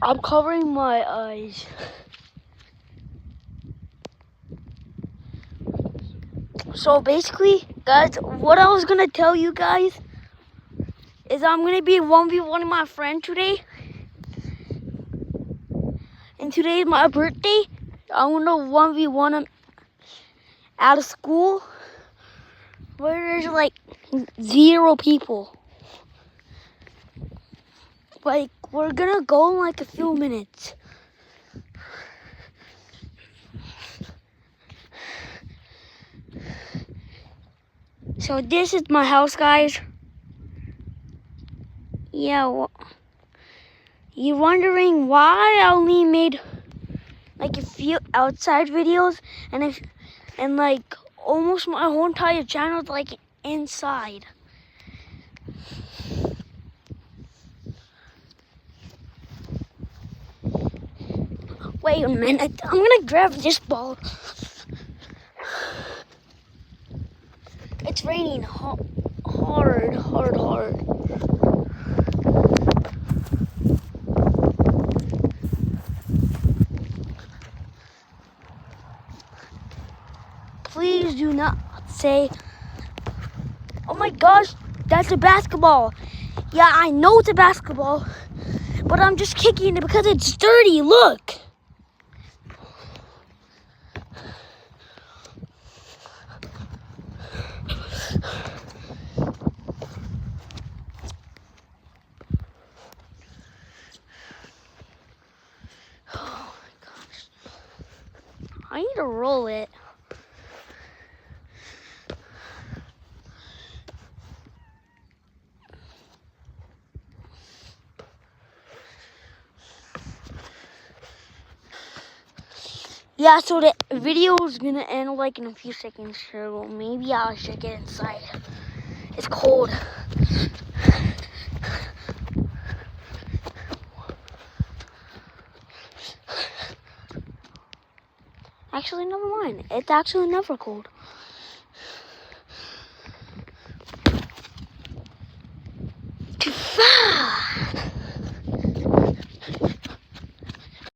I'm covering my eyes. So basically, guys, what I was gonna tell you guys is I'm gonna be 1v1 my friend today. And today is my birthday. I'm gonna 1v1 him out of school where there's like 0 people. Like, we're gonna go in like a few minutes. So this is my house, guys. Yeah, you're wondering why I only made like a few outside videos and like almost my whole entire channel is like inside. Wait a minute, I'm gonna grab this ball. It's raining hard. Please do not say, oh my gosh, that's a basketball. Yeah, I know it's a basketball, but I'm just kicking it because it's dirty, look. Oh my gosh. I need to roll it. Yeah, so the video is gonna end like in a few seconds, so maybe I should get inside. It's cold. Actually, never mind. It's actually never cold.